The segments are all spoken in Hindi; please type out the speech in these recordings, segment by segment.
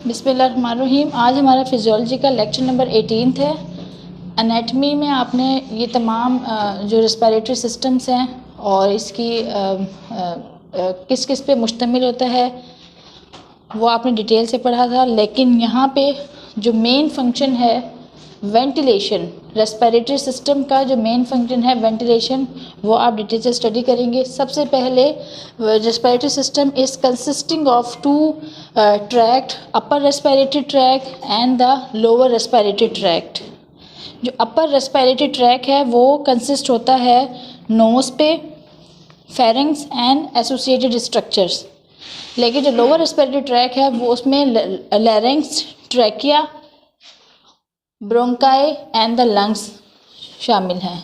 बिस्मिल्लाहिर्रहमानिर्रहीम। आज हमारा फिजियोलॉजी का लेक्चर नंबर 18 है। एनाटमी में आपने ये तमाम जो रेस्पिरेटरी सिस्टम्स हैं और इसकी किस किस पे मुश्तमिल होता है वो आपने डिटेल से पढ़ा था, लेकिन यहाँ पे जो मेन फंक्शन है वेंटिलेशन, रेस्पिरेटरी सिस्टम का जो मेन फंक्शन है वेंटिलेशन, वो आप डिटेल से स्टडी करेंगे। सबसे पहले respiratory system is consisting of two tract, upper respiratory tract and the lower respiratory tract. जो अपर रेस्पिरेटरी ट्रैक है वो कंसिस्ट होता है नोज़ पे, फेरिंग्स एंड एसोसिएटेड स्ट्रक्चर्स, लेकिन जो लोअर रेस्पिरेटरी ट्रैक है वो उसमें larynx, trachea, bronchi and the lungs शामिल हैं।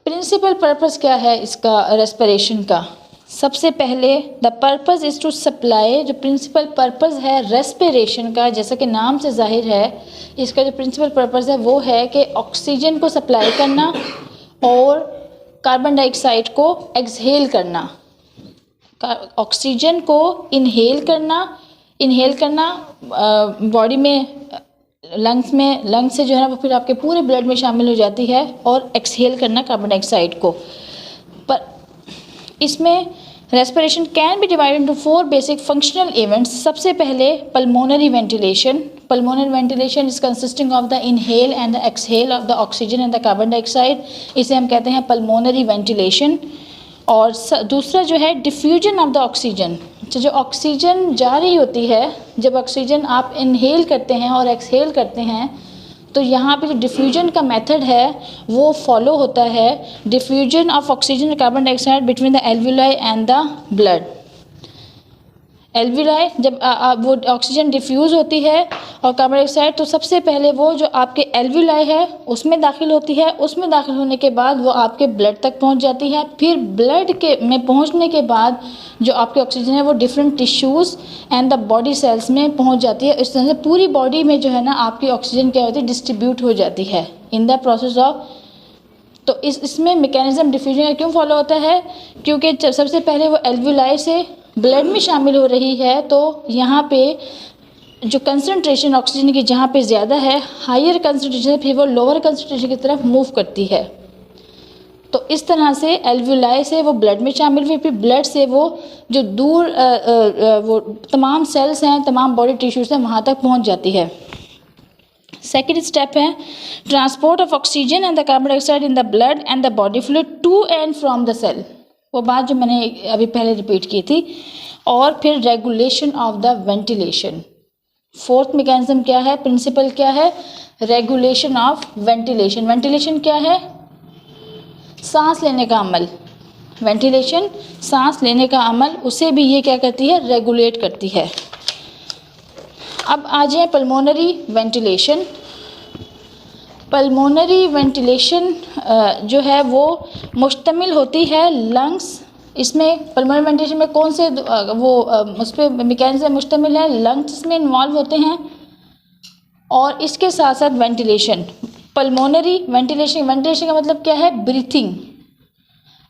प्रिंसिपल पर्पस क्या है इसका रेस्पिरेशन का? सबसे पहले the purpose is to supply, जो प्रिंसिपल पर्पस है रेस्पिरेशन का, जैसा कि नाम से जाहिर है, इसका जो प्रिंसिपल पर्पस है वो है कि ऑक्सीजन को सप्लाई करना और कार्बन डाइऑक्साइड को एक्सहेल करना। ऑक्सीजन को इनहेल करना बॉडी में, लंग्स से जो है वो फिर आपके पूरे ब्लड में शामिल हो जाती है, और एक्सहेल करना कार्बन डाइऑक्साइड को। पर इसमें respiration can be divided into 4 basic functional events. सबसे पहले pulmonary ventilation. Pulmonary ventilation is consisting of the inhale and the exhale of the oxygen and the carbon dioxide, इसे हम कहते हैं पल्मोनरी वेंटिलेशन। और दूसरा जो है डिफ्यूजन ऑफ द ऑक्सीजन। जो ऑक्सीजन जा रही होती है, जब ऑक्सीजन आप इनहेल करते हैं और एक्सहेल करते हैं, तो यहाँ पे जो डिफ्यूजन का मेथड है वो फॉलो होता है, डिफ्यूजन ऑफ ऑक्सीजन और carbon dioxide between the alveoli and the blood. Alveoli जब वो ऑक्सीजन डिफ्यूज़ होती है और कार्बन डाइऑक्साइड, तो सबसे पहले वो जो आपके एल्वियोलाई है उसमें दाखिल होती है। उसमें दाखिल होने के बाद वो आपके ब्लड तक पहुंच जाती है। फिर ब्लड के में पहुंचने के बाद जो आपके ऑक्सीजन है वो different tissues and the body cells में पहुंच जाती है। इस तरह से पूरी बॉडी में जो है ना आपकी ऑक्सीजन क्या होती है, डिस्ट्रीब्यूट हो जाती है इन द प्रोसेस ऑफ। तो इसमें मैकेनिज्म डिफ्यूजन का क्यों फॉलो होता है? क्योंकि सबसे पहले वो एल्वियोलाई से ब्लड में शामिल हो रही है, तो यहाँ पे जो कंसंट्रेशन ऑक्सीजन की जहाँ पे ज़्यादा है, हायर कंसंट्रेशन, फिर वो लोअर कंसंट्रेशन की तरफ मूव करती है। तो इस तरह से एल्वियोलाई से वो ब्लड में शामिल हुई, फिर ब्लड से वो जो दूर वो तमाम सेल्स हैं, तमाम बॉडी टिश्यूज़ हैं, वहाँ तक पहुँच जाती है। सेकेंड स्टेप है transport of oxygen and the carbon dioxide in the blood and the body fluid to and from the cell. वो बात जो मैंने अभी पहले रिपीट की थी। और फिर regulation of the ventilation. Fourth mechanism क्या है, प्रिंसिपल क्या है? Regulation of ventilation. वेंटिलेशन क्या है? सांस लेने का अमल। वेंटिलेशन सांस लेने का अमल, उसे भी ये क्या करती है, रेगुलेट करती है। अब आ जाए पल्मोनरी वेंटिलेशन। पल्मोनरी वेंटिलेशन जो है वो मुश्तमिल होती है लंग्स। इसमें पल्मोनरी वेंटिलेशन में कौन से उस पर मैकेनिज्म मुश्तमिल है? लंग्स इसमें इन्वॉल्व होते हैं। और इसके साथ साथ वेंटिलेशन, पल्मोनरी वेंटिलेशन का मतलब क्या है? ब्रीथिंग,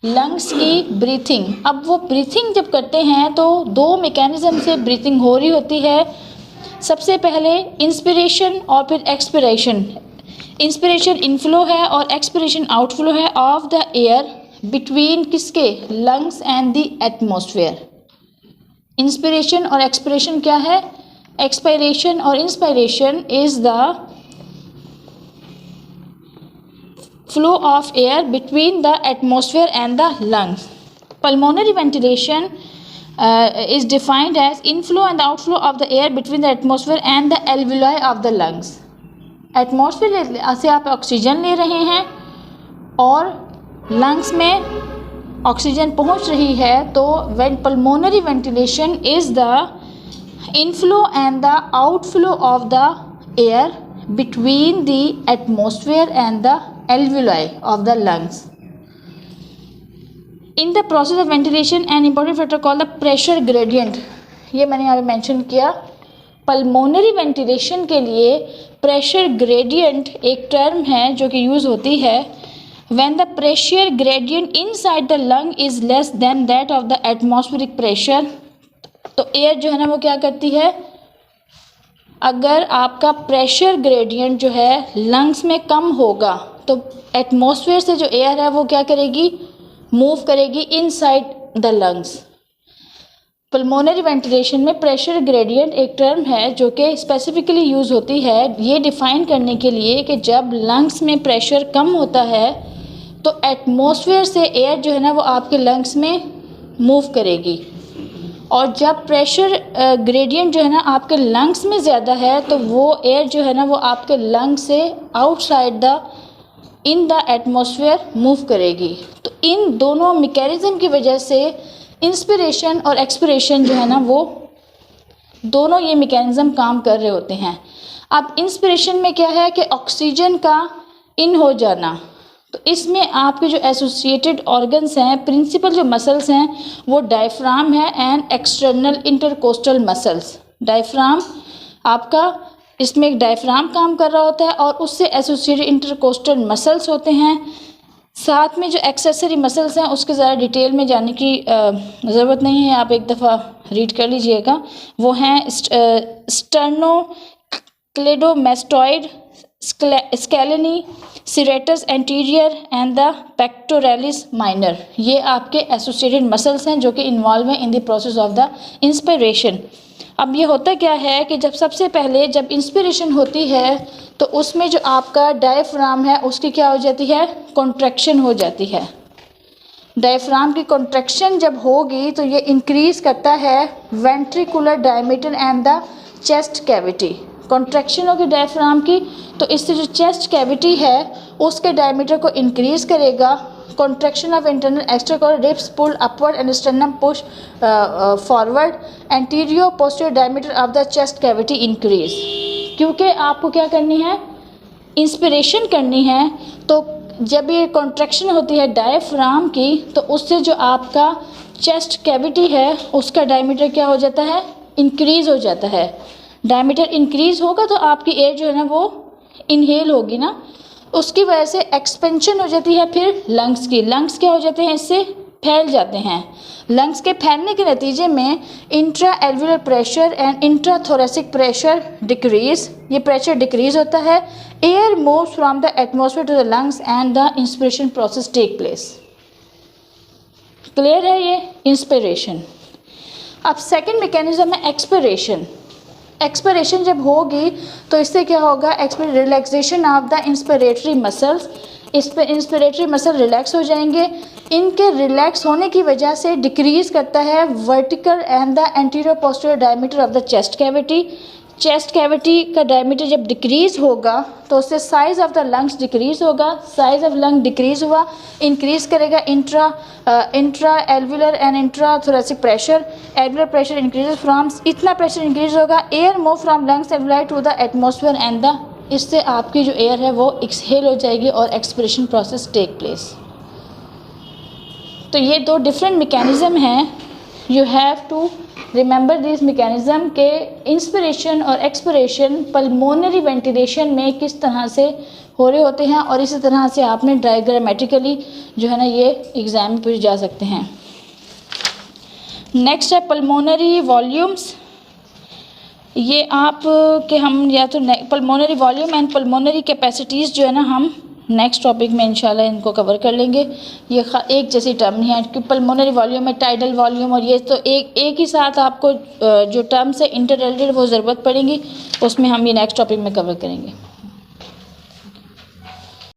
लंग्स की ब्रीथिंग। अब वो ब्रीथिंग जब करते हैं तो 2 मैकेनिज्म से ब्रीथिंग हो रही होती है। सबसे पहले इंस्पिरेशन और फिर एक्सपिरेशन। इंस्पिरेशन इनफ्लो है और एक्सपिरेशन आउटफ्लो है ऑफ द एयर बिटवीन किसके? Lungs and the atmosphere. Inspiration और एक्सपिरेशन क्या है? एक्सपायरेशन और inspiration is the flow of air between the atmosphere and the lungs. Pulmonary ventilation is defined as inflow and outflow of the air between the atmosphere and the alveoli of the lungs. Atmosphere से आप ऑक्सीजन ले रहे हैं और लंग्स में ऑक्सीजन पहुंच रही है, तो pulmonary ventilation is the inflow and the outflow of the air between the atmosphere and the alveoli of the lungs. In the process of ventilation an important factor called the pressure gradient, ये मैंने यहाँ पे मेंशन किया। पल्मोनरी वेंटिलेशन के लिए प्रेशर ग्रेडियंट एक टर्म है जो कि यूज़ होती है when the pressure gradient inside the lung is less than that of the atmospheric pressure। तो एयर जो है ना वो क्या करती है, अगर आपका प्रेशर ग्रेडियंट जो है लंग्स में कम होगा तो एटमॉस्फेयर से जो एयर है वो क्या करेगी, मूव करेगी inside the lungs. Pulmonary ventilation में प्रेशर ग्रेडियंट एक टर्म है जो कि स्पेसिफिकली यूज़ होती है ये डिफ़ाइन करने के लिए कि जब लंग्स में प्रेशर कम होता है तो एटमॉस्फेयर से एयर जो है ना वो आपके लंग्स में मूव करेगी, और जब प्रेशर ग्रेडियंट जो है ना आपके लंग्स में ज़्यादा है तो वो एयर जो है ना वो आपके लंग से outside the in the atmosphere move करेगी। तो इन दोनों मैकेनिज़्म की वजह से इंस्पिरेशन और एक्सपिरेशन जो है ना वो दोनों ये मैकेनिज़्म काम कर रहे होते हैं। अब इंस्पिरेशन में क्या है कि ऑक्सीजन का इन हो जाना, तो इसमें आपके जो एसोसिएटेड ऑर्गन्स हैं, प्रिंसिपल जो मसल्स हैं वो डायफ्राम है and external intercostal muscles. Diaphragm आपका, इसमें एक डायफ्राम काम कर रहा होता है और उससे एसोसिएटेड इंटरकोस्टल मसल्स होते हैं। साथ में जो एक्सेसरी मसल्स हैं उसके ज़रा डिटेल में जाने की ज़रूरत नहीं है, आप एक दफ़ा रीड कर लीजिएगा। वो हैं sternocleidomastoid, scaleni, serratus anterior and the pectoralis minor. ये आपके एसोसिएटेड मसल्स हैं जो कि इन्वॉल्व हैं in the process of the inspiration. अब ये होता क्या है कि जब सबसे पहले जब इंस्पिरेशन होती है तो उसमें जो आपका डायफ्राम है उसकी क्या हो जाती है, कॉन्ट्रैक्शन हो जाती है। डायफ्राम की कॉन्ट्रैक्शन जब होगी तो ये इंक्रीज़ करता है ventricular diameter and the chest cavity. Contraction होगी डायफ्राम की तो इससे जो चेस्ट कैविटी है उसके डायमीटर को इंक्रीज़ करेगा। कॉन्ट्रैक्शन ऑफ इंटरनल एक्सट्राकोरल ribs pull upward and sternum push forward, anterior posterior diameter of the chest cavity increase. क्योंकि आपको क्या करनी है, इंस्पिरेशन करनी है, तो जब ये कॉन्ट्रैक्शन होती है डायफ्राम की तो उससे जो आपका चेस्ट कैविटी है उसका डायमीटर क्या हो जाता है, इंक्रीज़ हो जाता है। डायमीटर इंक्रीज़ होगा तो आपकी एयर जो है ना वो इनहेल होगी ना, उसकी वजह से एक्सपेंशन हो जाती है। फिर लंग्स की, लंग्स क्या हो जाते हैं, इससे फैल जाते हैं। लंग्स के फैलने के नतीजे में intra alveolar pressure and intra thoracic pressure decrease, ये प्रेशर डिक्रीज होता है। Air moves from the atmosphere to the lungs and the inspiration process take place. Clear है ये इंस्पिरेशन। अब सेकेंड मैकेनिज्म है एक्सपिरेशन। एक्सपिरेशन जब होगी तो इससे क्या होगा, relaxation of the inspiratory muscles. इस पर इंस्पिरेटरी मसल रिलैक्स हो जाएंगे। इनके रिलैक्स होने की वजह से डिक्रीज़ करता है vertical and the anterior posterior diameter of the chest cavity. Chest cavity का डायमीटर जब डिक्रीज़ होगा तो उससे size of the lungs decrease होगा। साइज़ ऑफ लंग डिक्रीज़ हुआ, इंक्रीज़ करेगा intra alveolar and intra thoracic pressure. Alveolar pressure increase from, इतना प्रेशर इंक्रीज होगा, air move from lungs alveoli to the atmosphere and the, इससे आपकी जो एयर है वो एक्सहेल हो जाएगी और एक्सपिरेशन प्रोसेस टेक प्लेस। तो ये दो डिफरेंट मैकेनिज़्म हैं। You have to remember this mechanism के इंस्पिरेशन और एक्सपिरेशन पल्मोनरी वेंटिलेशन में किस तरह से हो रहे होते हैं, और इसी तरह से आपने डायग्रामेटिकली जो है ना ये एग्ज़ाम में पूछ जा सकते हैं। नेक्स्ट है पल्मोनरी वॉल्यूम्स। ये आप के हम या तो pulmonary volume and pulmonary capacities जो है ना हम नेक्स्ट टॉपिक में इंशाल्लाह इनको कवर कर लेंगे। ये एक जैसी टर्म नहीं है कि पल्मोनरी वॉल्यूम है, टाइडल वॉल्यूम, और ये तो एक ही साथ आपको जो टर्म्स है इंटर रिलेटेड वो ज़रूरत पड़ेगी, उसमें हम ये नेक्स्ट टॉपिक में कवर करेंगे।